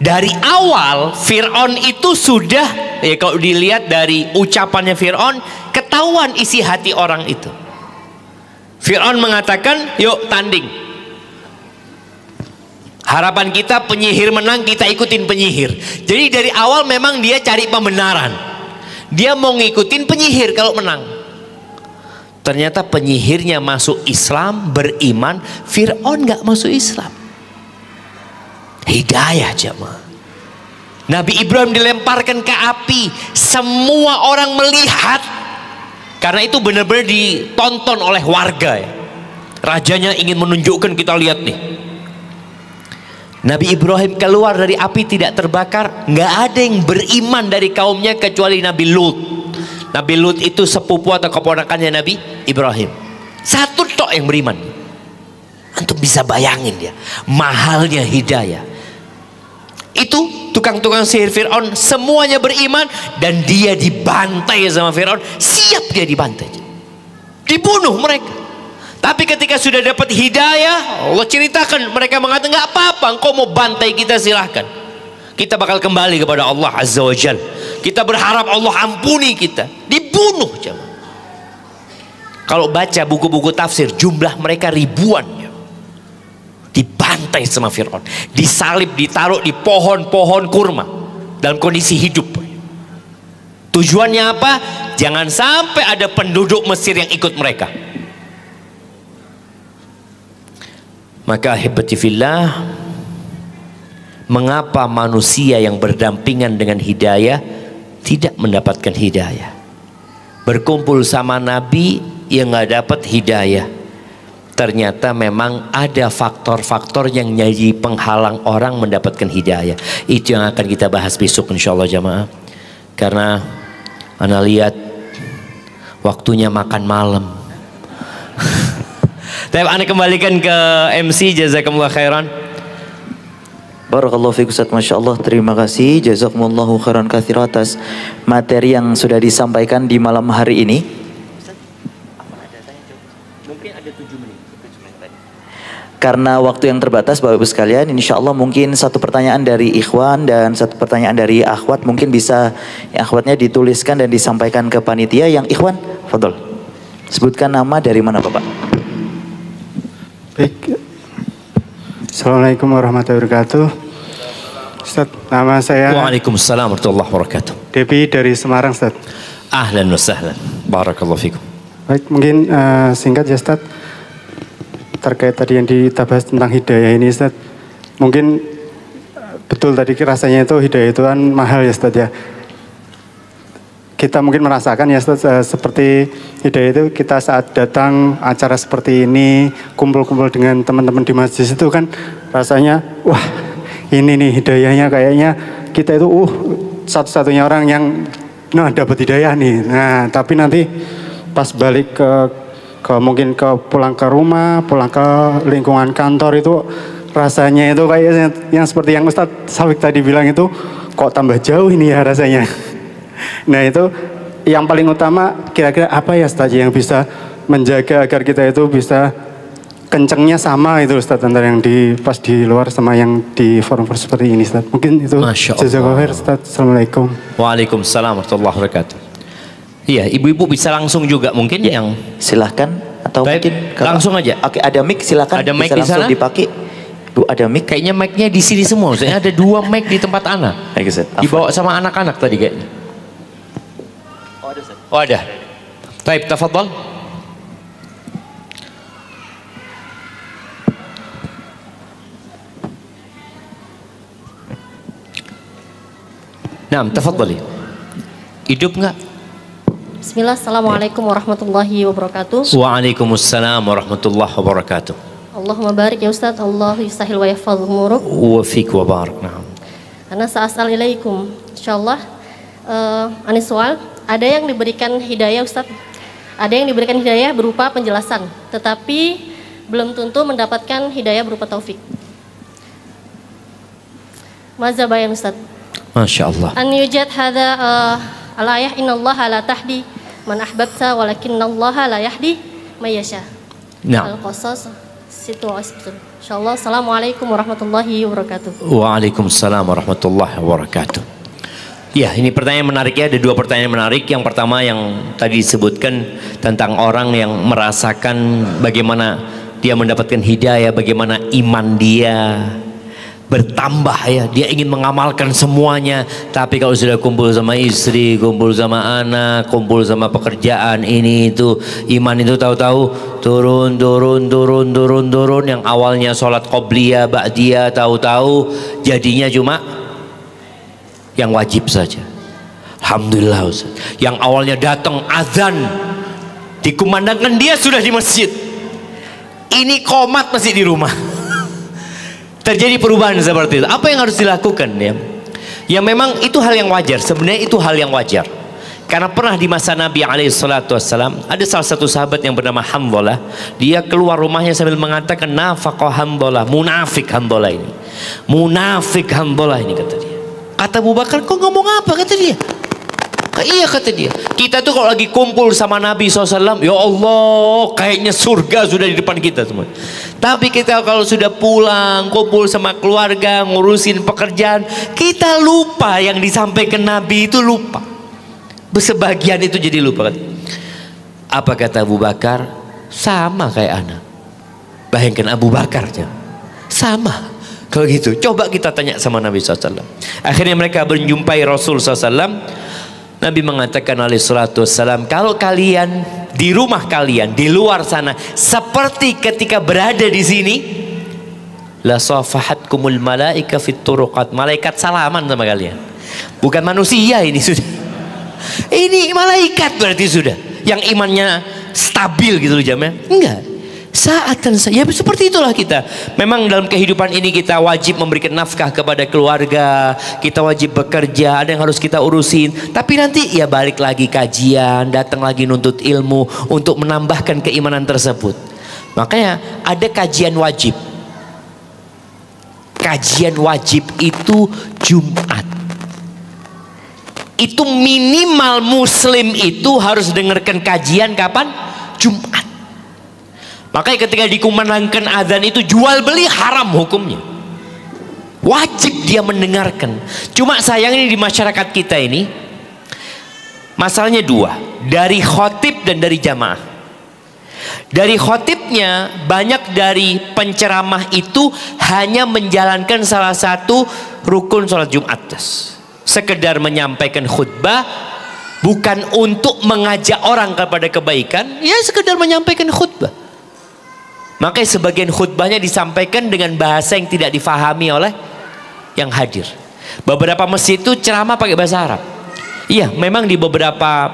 S2: Dari awal Fir'aun itu sudah, ya kalau dilihat dari ucapannya Fir'aun, ketahuan isi hati orang itu. Fir'aun mengatakan, yuk tanding. Harapan kita penyihir menang, kita ikutin penyihir. Jadi dari awal memang dia cari pembenaran. Dia mau ngikutin penyihir kalau menang. Ternyata penyihirnya masuk Islam, beriman. Fir'aun gak masuk Islam. Hidayah jemaah. Nabi Ibrahim dilemparkan ke api, semua orang melihat, karena itu benar-benar ditonton oleh warga ya. Rajanya ingin menunjukkan, kita lihat nih. Nabi Ibrahim keluar dari api tidak terbakar. Nggak ada yang beriman dari kaumnya kecuali Nabi Lut. Nabi Lut itu sepupu atau keponakannya Nabi Ibrahim. Satu tok yang beriman. Antum bisa bayangin dia mahalnya hidayah. Itu tukang-tukang sihir Fir'aun semuanya beriman, dan dia dibantai sama Fir'aun. Siap dia dibantai, dibunuh mereka. Tapi ketika sudah dapat hidayah, Allah ceritakan, mereka mengatakan nggak apa-apa, engkau mau bantai kita silahkan, kita bakal kembali kepada Allah Azza wa Jal. Kita berharap Allah ampuni kita. Dibunuh jemaah. Kalau baca buku-buku tafsir, jumlah mereka ribuan. Dibantai sama Fir'aun, disalib, ditaruh di pohon-pohon kurma dalam kondisi hidup. Tujuannya apa? Jangan sampai ada penduduk Mesir yang ikut mereka. Maka ahibati fillah, mengapa manusia yang berdampingan dengan hidayah tidak mendapatkan hidayah? Berkumpul sama Nabi yang nggak dapat hidayah. Ternyata memang ada faktor-faktor yang jadi penghalang orang mendapatkan hidayah. Itu yang akan kita bahas besok insyaallah jamaah. Karena ana lihat waktunya makan malam. Tapi ana kembalikan ke MC, jazakumullah khairan.
S1: Barakallahu fiik Ustaz, Masya Allah, terima kasih, jazakumullahu khairan katsira atas materi yang sudah disampaikan di malam hari ini. Karena waktu yang terbatas Bapak Ibu sekalian, insya Allah mungkin satu pertanyaan dari ikhwan dan satu pertanyaan dari akhwat, mungkin bisa akhwatnya dituliskan dan disampaikan ke panitia. Yang ikhwan, fadol, sebutkan nama dari mana Bapak.
S3: Baik. Assalamualaikum warahmatullahi wabarakatuh. Ustaz, nama saya
S2: Waalaikumsalam warahmatullahi wabarakatuh.
S3: Debi dari Semarang, Ustaz.
S2: Ahlan wa sahlan. Barakallahu fikum.
S3: Baik, mungkin singkat ya Ustaz. Terkait tadi yang dibahas tentang hidayah ini Ustaz. Mungkin betul tadi rasanya itu hidayah itu kan mahal ya Ustaz ya. Kita mungkin merasakan ya Ustaz, seperti hidayah itu kita saat datang acara seperti ini, kumpul-kumpul dengan teman-teman di masjid itu kan rasanya, wah ini nih hidayahnya, kayaknya kita itu satu-satunya orang yang dapat hidayah nih. Nah tapi nanti pas balik ke mungkin pulang ke rumah, pulang ke lingkungan kantor itu rasanya itu kayak yang seperti yang Ustadz Sawik tadi bilang itu, kok tambah jauh ini ya rasanya. Nah itu yang paling utama, kira-kira apa ya Ustadz yang bisa menjaga agar kita itu bisa kencengnya sama itu Ustadz, antara yang pas di luar sama yang di forum-forum seperti ini Ustadz. Mungkin itu. Jazakallahu khair Ustadz. Assalamualaikum.
S2: Waalaikumsalam warahmatullahi wabarakatuh. Iya, ibu-ibu bisa langsung juga mungkin ya, yang
S1: silahkan atau
S2: baik,
S1: mungkin
S2: langsung aja.
S1: Oke, ada mic silakan.
S2: Ada mic
S1: bisa
S2: di
S1: langsung
S2: sana
S1: dipakai. Bu, ada mic.
S2: Kayaknya mic-nya di sini semua. Saya ada 2 mic di tempat Ana. Dibawa sama anak-anak tadi kayaknya.
S1: Oh ada Ustaz.
S2: Oh ada. Baik, tafadhal. Nah, tafadhali. Hidup nggak?
S4: Bismillah, Assalamualaikum warahmatullahi wabarakatuh.
S2: Waalaikumsalam warahmatullahi wabarakatuh.
S4: Allahumma barik ya Ustaz, Allah yustahil wa yahfadz umuruk.
S2: Wa fiik wa barak. Naam.
S4: Ana sa'asal ilaikum. Insyaallah anis soal, ada yang diberikan hidayah Ustaz. Ada yang diberikan hidayah berupa penjelasan, tetapi belum tentu mendapatkan hidayah berupa taufik. Maza bayan Ustaz.
S2: Masya Allah.
S4: An yujad hadza al-ayah innallaha la tahdi man ahbabta walakinallaha la yahdi may yasha.
S2: Nah.
S4: Al-Qasas situasi betul. Insyaallah. Assalamualaikum warahmatullahi wabarakatuh.
S2: Waalaikumsalam warahmatullahi wabarakatuh. Ya, ini pertanyaan menarik ya. Ada dua pertanyaan menarik. Yang pertama yang tadi disebutkan tentang orang yang merasakan bagaimana dia mendapatkan hidayah, bagaimana iman dia bertambah ya. Dia ingin mengamalkan semuanya, tapi kalau sudah kumpul sama istri, kumpul sama anak, kumpul sama pekerjaan ini itu, iman itu tahu-tahu turun. Yang awalnya sholat qobliyah, ba'diyah, tahu-tahu jadinya cuma yang wajib saja. Alhamdulillah Ustaz. Yang awalnya datang azan, dikumandangkan dia sudah di masjid. Ini komat masih di rumah. Terjadi perubahan seperti itu. Apa yang harus dilakukan ya? Ya memang itu hal yang wajar. Sebenarnya itu hal yang wajar. Karena pernah di masa Nabi SAW ada salah satu sahabat yang bernama Hanzalah. Dia keluar rumahnya sambil mengatakan nafaqah Hanzalah, munafik Hanzalah ini. Munafik Hanzalah ini kata dia. Kata Abu Bakar, kau ngomong apa? Kata dia. Iya kata dia. Kita tuh kalau lagi kumpul sama Nabi SAW, ya Allah, kayaknya surga sudah di depan kita semua. Tapi kita kalau sudah pulang, kumpul sama keluarga, ngurusin pekerjaan, kita lupa yang disampaikan Nabi itu lupa. Sebagian itu jadi lupa. Apa kata Abu Bakar? Sama kayak anak. Bayangkan Abu Bakar aja. Sama. Kalau gitu, coba kita tanya sama Nabi SAW. Akhirnya mereka berjumpai Rasul SAW. Nabi mengatakan alaihissalam, kalau kalian di rumah kalian, di luar sana, seperti ketika berada di sini, la safahatkumul malaika fit turuqat. Malaikat salaman sama kalian. Bukan manusia ini sudah. Ini malaikat berarti sudah. Yang imannya stabil gitu loh jamnya. Enggak. Saatan ya seperti itulah kita. Memang dalam kehidupan ini kita wajib memberikan nafkah kepada keluarga, kita wajib bekerja, ada yang harus kita urusin. Tapi nanti ya balik lagi kajian, datang lagi nuntut ilmu untuk menambahkan keimanan tersebut. Makanya ada kajian wajib. Kajian wajib itu Jumat. Itu minimal muslim itu harus dengarkan kajian kapan? Jumat. Makanya ketika dikumandangkan azan itu jual beli haram hukumnya. Wajib dia mendengarkan. Cuma sayang ini di masyarakat kita ini masalahnya dua, dari khotib dan dari jamaah. Dari khotibnya banyak dari penceramah itu hanya menjalankan salah satu rukun sholat Jumat, sekedar menyampaikan khutbah, bukan untuk mengajak orang kepada kebaikan, ya sekedar menyampaikan khutbah. Makanya sebagian khutbahnya disampaikan dengan bahasa yang tidak difahami oleh yang hadir. Beberapa masjid itu ceramah pakai bahasa Arab. Iya, memang di beberapa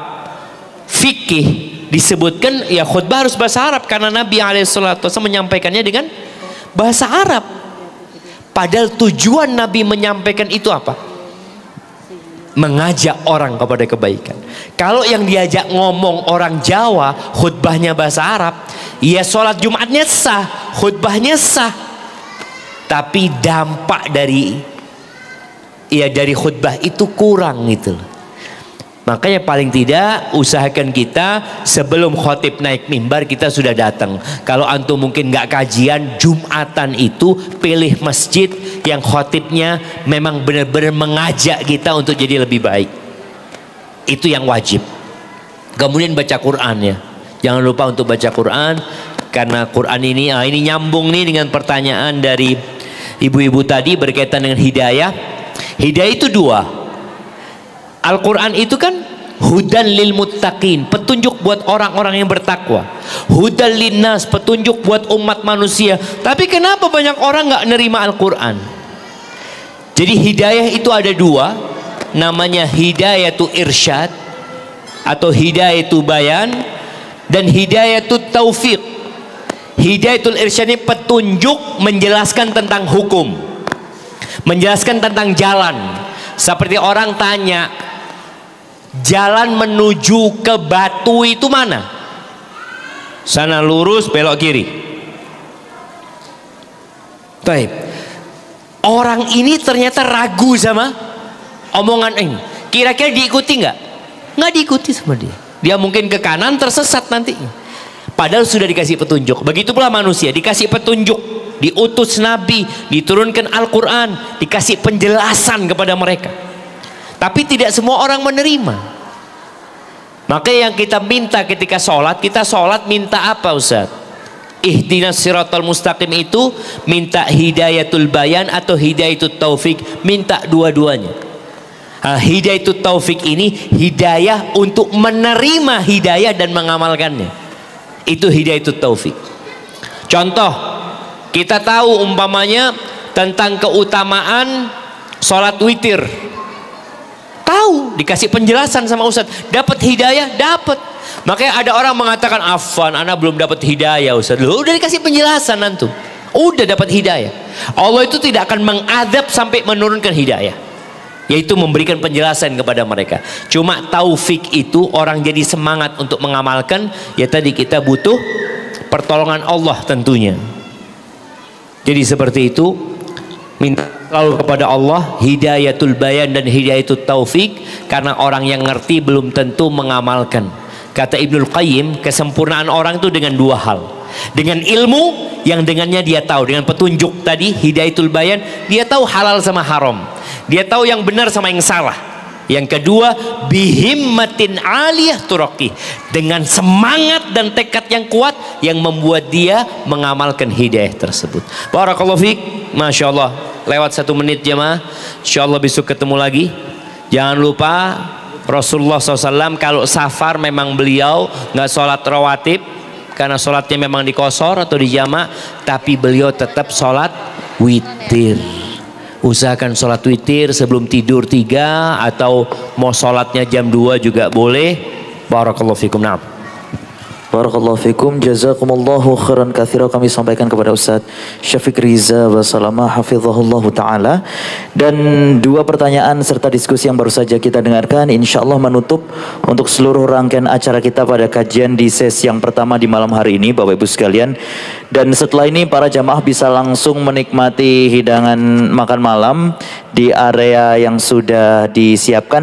S2: fikih disebutkan ya khutbah harus bahasa Arab karena Nabi SAW menyampaikannya dengan bahasa Arab. Padahal tujuan Nabi menyampaikan itu apa? Mengajak orang kepada kebaikan. Kalau yang diajak ngomong orang Jawa, khutbahnya bahasa Arab, ya sholat Jumatnya sah, khutbahnya sah, tapi dampak dari khutbah itu kurang gitu. Makanya paling tidak usahakan kita sebelum khotib naik mimbar kita sudah datang. Kalau antum mungkin nggak kajian Jumatan itu, pilih masjid yang khotibnya memang benar-benar mengajak kita untuk jadi lebih baik. Itu yang wajib. Kemudian baca Quran ya. Jangan lupa untuk baca Quran, karena Quran ini nyambung nih dengan pertanyaan dari ibu-ibu tadi berkaitan dengan hidayah. Hidayah itu dua. Al-Quran itu kan hudan lil muttaqin, petunjuk buat orang-orang yang bertakwa. Hudan linnas, petunjuk buat umat manusia. Tapi kenapa banyak orang nggak nerima Al-Quran? Jadi hidayah itu ada dua, namanya hidayatu irsyad atau hidayatu bayan dan hidayatu taufiq. Hidayatul irsyad ini petunjuk menjelaskan tentang hukum. Menjelaskan tentang jalan. Seperti orang tanya, jalan menuju ke Batu itu mana? Sana lurus, belok kiri. Baik. Orang ini ternyata ragu sama omongan ini. Kira-kira diikuti nggak? Nggak diikuti sama dia. Dia mungkin ke kanan, tersesat nantinya. Padahal sudah dikasih petunjuk. Begitu pula manusia dikasih petunjuk, diutus Nabi, diturunkan Al-Quran, dikasih penjelasan kepada mereka. Tapi tidak semua orang menerima. Maka yang kita minta ketika sholat, kita sholat minta apa Ustaz? Ihdinas siratal mustaqim itu minta hidayatul bayan atau hidayatul taufik, minta dua-duanya. Hidayatul taufik ini hidayah untuk menerima hidayah dan mengamalkannya. Itu hidayatul taufik. Contoh, kita tahu umpamanya tentang keutamaan sholat witir. Tahu, dikasih penjelasan sama Ustadz. Dapat hidayah, dapat. Makanya ada orang mengatakan, Afwan, ana belum dapat hidayah Ustadz. Loh, udah dikasih penjelasan antum. Udah dapat hidayah. Allah itu tidak akan mengadab sampai menurunkan hidayah, yaitu memberikan penjelasan kepada mereka. Cuma taufik itu orang jadi semangat untuk mengamalkan. Ya tadi kita butuh pertolongan Allah tentunya. Jadi seperti itu, minta selalu kepada Allah hidayatul bayan dan hidayatul taufik, karena orang yang ngerti belum tentu mengamalkan. Kata Ibnul Qayyim, kesempurnaan orang itu dengan dua hal. Dengan ilmu yang dengannya dia tahu, dengan petunjuk tadi hidayatul bayan, dia tahu halal sama haram, dia tahu yang benar sama yang salah. Yang kedua, bihimmatin aliyah turaqi, dengan semangat dan tekad yang kuat yang membuat dia mengamalkan hidayah tersebut. Barakallahu fiik. Masya Allah, lewat 1 menit jemaah. Insya Allah besok ketemu lagi. Jangan lupa Rasulullah SAW kalau safar memang beliau nggak sholat rawatib karena sholatnya memang di qashar atau di jamak, tapi beliau tetap sholat witir. Usahakan sholat witir sebelum tidur 3, atau mau sholatnya jam 2 juga boleh. Barakallahu fikum. Na'am.
S1: Barakallahu fikum, jazakumullahu khairan katsira. Kami sampaikan kepada Ustaz Syafiq Riza Basalamah hafizahullah ta'ala. Dan 2 pertanyaan serta diskusi yang baru saja kita dengarkan insyaallah menutup untuk seluruh rangkaian acara kita pada kajian di sesi yang pertama di malam hari ini Bapak Ibu sekalian. Dan setelah ini para jamaah bisa langsung menikmati hidangan makan malam di area yang sudah disiapkan.